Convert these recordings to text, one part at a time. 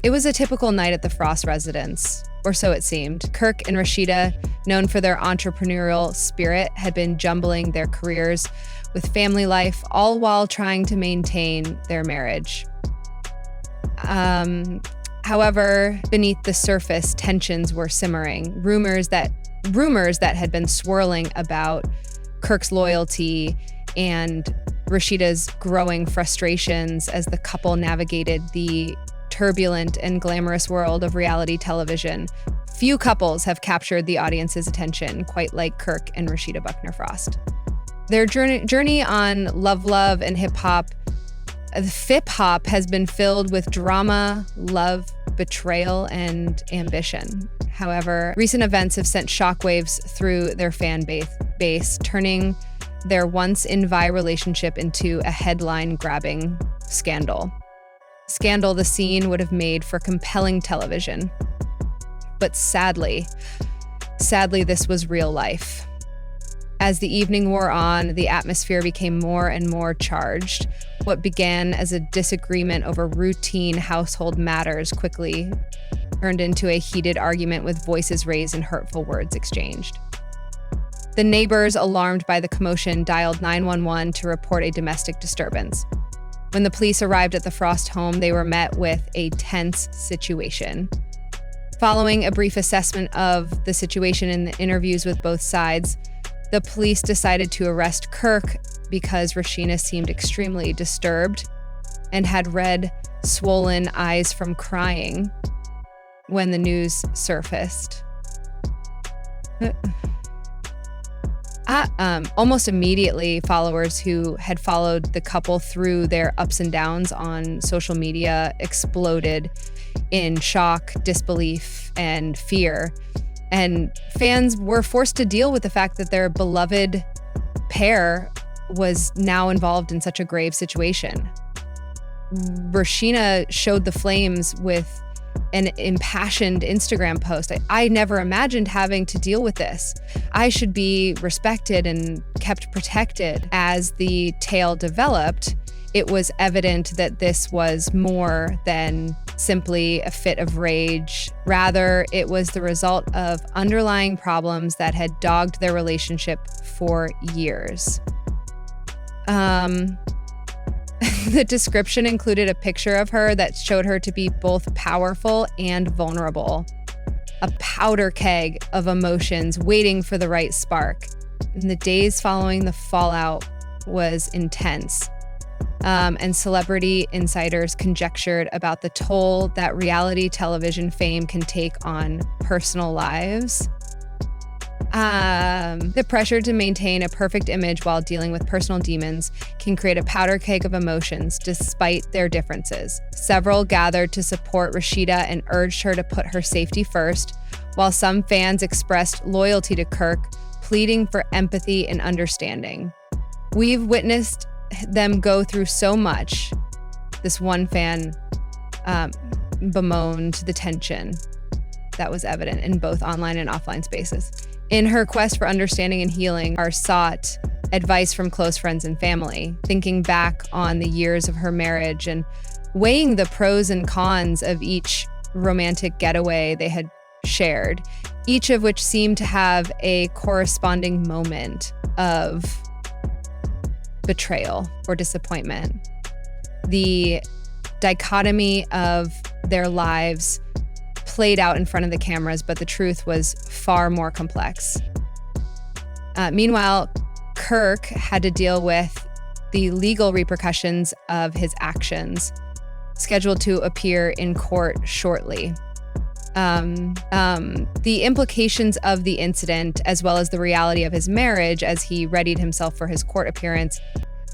It was a typical night at the Frost residence, or so it seemed. Kirk and Rasheeda, known for their entrepreneurial spirit, had been jumbling their careers with family life, all while trying to maintain their marriage. However, beneath the surface, tensions were simmering. Rumors that had been swirling about Kirk's loyalty and Rasheeda's growing frustrations as the couple navigated the turbulent and glamorous world of reality television. Few couples have captured the audience's attention quite like Kirk and Rasheeda Buckner-Frost. Their journey on Love and hip-hop, FIP-hop, has been filled with drama, love, betrayal, and ambition. However, recent events have sent shockwaves through their fan base, turning their once-in-vie relationship into a headline-grabbing scandal. Scandal the scene would have made for compelling television. But sadly, this was real life. As the evening wore on, the atmosphere became more and more charged. What began as a disagreement over routine household matters quickly turned into a heated argument with voices raised and hurtful words exchanged. The neighbors, alarmed by the commotion, dialed 911 to report a domestic disturbance. When the police arrived at the Frost home, they were met with a tense situation. Following a brief assessment of the situation and the interviews with both sides, the police decided to arrest Kirk because Rasheeda seemed extremely disturbed and had red, swollen eyes from crying when the news surfaced. Almost immediately, followers who had followed the couple through their ups and downs on social media exploded in shock, disbelief, and fear. And fans were forced to deal with the fact that their beloved pair was now involved in such a grave situation. Rasheeda showed the flames with an impassioned Instagram post. I never imagined having to deal with this. I should be respected and kept protected. As the tale developed, it was evident that this was more than simply a fit of rage. Rather, it was the result of underlying problems that had dogged their relationship for years. The description included a picture of her that showed her to be both powerful and vulnerable. A powder keg of emotions waiting for the right spark. And the days following the fallout was intense. And celebrity insiders conjectured about the toll that reality television fame can take on personal lives. The pressure to maintain a perfect image while dealing with personal demons can create a powder keg of emotions despite their differences. Several gathered to support Rasheeda and urged her to put her safety first, while some fans expressed loyalty to Kirk, pleading for empathy and understanding. We've witnessed them go through so much. This one fan bemoaned the tension that was evident in both online and offline spaces. In her quest for understanding and healing, are sought advice from close friends and family, thinking back on the years of her marriage and weighing the pros and cons of each romantic getaway they had shared, each of which seemed to have a corresponding moment of betrayal or disappointment. The dichotomy of their lives played out in front of the cameras, but the truth was far more complex. Meanwhile, Kirk had to deal with the legal repercussions of his actions, scheduled to appear in court shortly. The implications of the incident, as well as the reality of his marriage as he readied himself for his court appearance,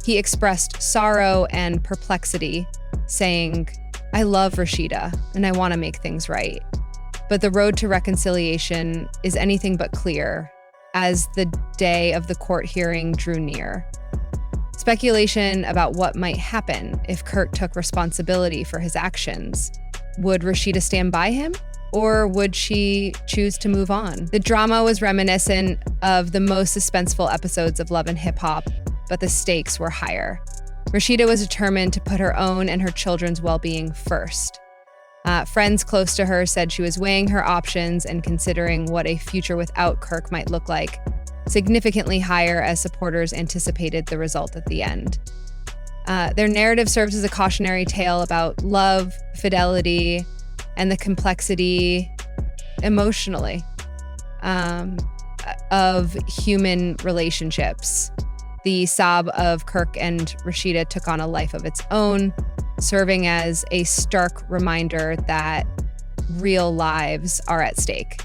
he expressed sorrow and perplexity, saying, "I love Rasheeda and I want to make things right. But the road to reconciliation is anything but clear as the day of the court hearing drew near." Speculation about what might happen if Kirk took responsibility for his actions. Would Rasheeda stand by him? Or would she choose to move on? The drama was reminiscent of the most suspenseful episodes of Love and Hip Hop, but the stakes were higher. Rasheeda was determined to put her own and her children's well-being first. Friends close to her said she was weighing her options and considering what a future without Kirk might look like, significantly higher as supporters anticipated the result at the end. Their narrative serves as a cautionary tale about love, fidelity, and the complexity emotionally of human relationships. The sob of Kirk and Rasheeda took on a life of its own, serving as a stark reminder that real lives are at stake.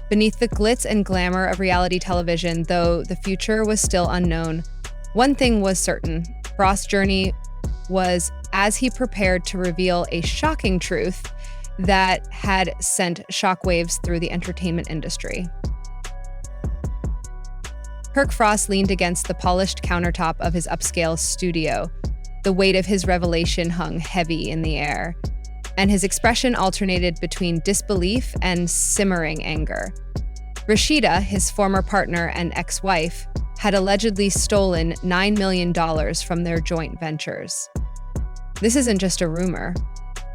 Beneath the glitz and glamour of reality television, though the future was still unknown, one thing was certain. Frost's journey was as he prepared to reveal a shocking truth that had sent shockwaves through the entertainment industry. KirkFrost leaned against the polished countertop of his upscale studio. The weight of his revelation hung heavy in the air, and his expression alternated between disbelief and simmering anger. Rasheeda, his former partner and ex-wife, had allegedly stolen $9 million from their joint ventures. This isn't just a rumor.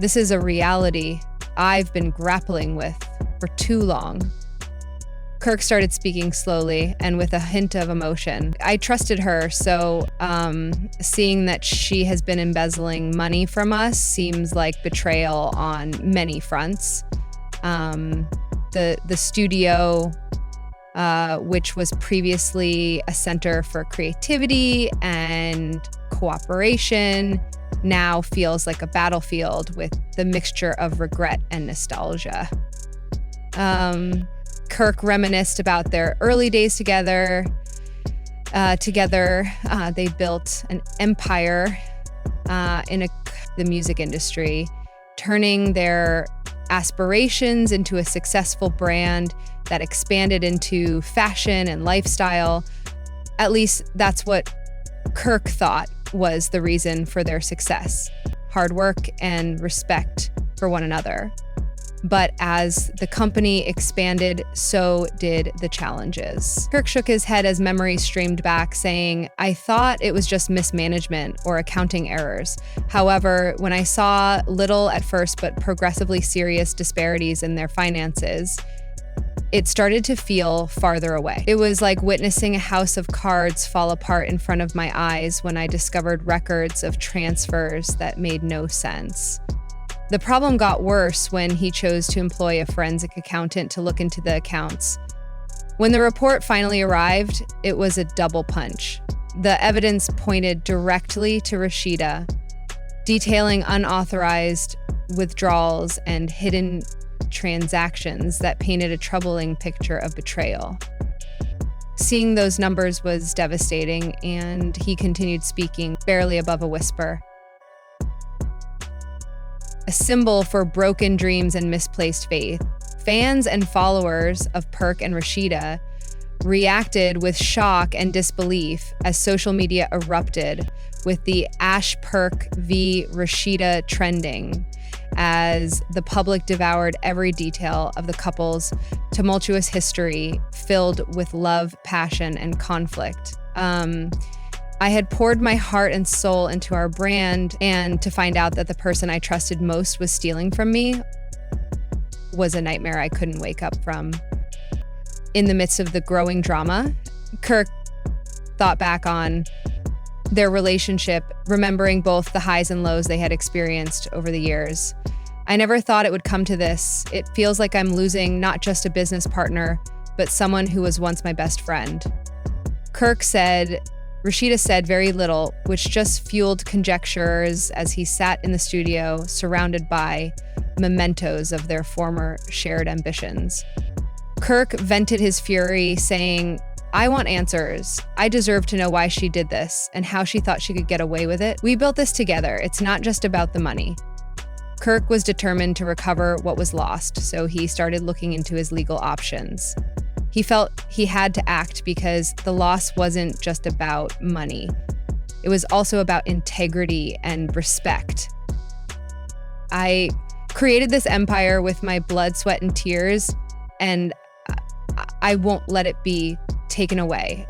This is a reality I've been grappling with for too long. Kirk started speaking slowly and with a hint of emotion. I trusted her, so seeing that she has been embezzling money from us seems like betrayal on many fronts. The studio, which was previously a center for creativity and cooperation, now feels like a battlefield with the mixture of regret and nostalgia. Kirk reminisced about their early days together. They built an empire in the music industry, turning their aspirations into a successful brand that expanded into fashion and lifestyle. At least that's what Kirk thought was the reason for their success: hard work and respect for one another. But as the company expanded, so did the challenges. Kirk shook his head as memory streamed back, saying, "I thought it was just mismanagement or accounting errors. However, when I saw little at first but progressively serious disparities in their finances, it started to feel farther away. It was like witnessing a house of cards fall apart in front of my eyes when I discovered records of transfers that made no sense." The problem got worse when he chose to employ a forensic accountant to look into the accounts. When the report finally arrived, it was a double punch. The evidence pointed directly to Rasheeda, detailing unauthorized withdrawals and hidden transactions that painted a troubling picture of betrayal. Seeing those numbers was devastating, and he continued speaking, barely above a whisper. A symbol for broken dreams and misplaced faith, fans and followers of Kirk and Rasheeda reacted with shock and disbelief as social media erupted with the Ash Kirk v. Rasheeda trending, as the public devoured every detail of the couple's tumultuous history filled with love, passion, and conflict. I had poured my heart and soul into our brand, and to find out that the person I trusted most was stealing from me was a nightmare I couldn't wake up from. In the midst of the growing drama, Kirk thought back on their relationship, remembering both the highs and lows they had experienced over the years. "I never thought it would come to this. It feels like I'm losing not just a business partner, but someone who was once my best friend." Rasheeda said very little, which just fueled conjectures as he sat in the studio, surrounded by mementos of their former shared ambitions. Kirk vented his fury, saying, "I want answers. I deserve to know why she did this and how she thought she could get away with it. We built this together. It's not just about the money." Kirk was determined to recover what was lost, so he started looking into his legal options. He felt he had to act because the loss wasn't just about money. It was also about integrity and respect. "I created this empire with my blood, sweat, and tears, and I won't let it be taken away."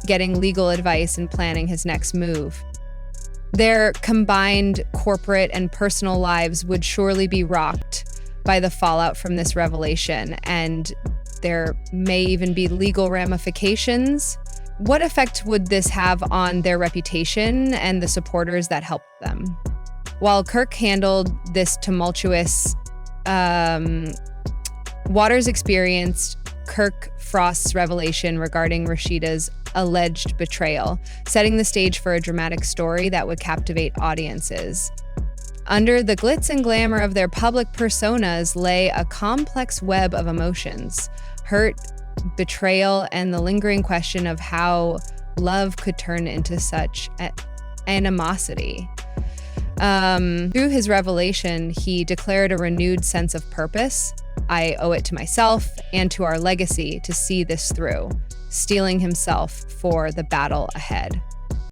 Getting legal advice and planning his next move. Their combined corporate and personal lives would surely be rocked by the fallout from this revelation, and there may even be legal ramifications. What effect would this have on their reputation and the supporters that helped them? While Kirk handled this tumultuous, Waters experienced KirkFrost's revelation regarding Rasheeda's alleged betrayal, setting the stage for a dramatic story that would captivate audiences. Under the glitz and glamour of their public personas lay a complex web of emotions: hurt, betrayal, and the lingering question of how love could turn into such animosity. Through his revelation, he declared a renewed sense of purpose. I owe it to myself and to our legacy to see this through, steeling himself for the battle ahead.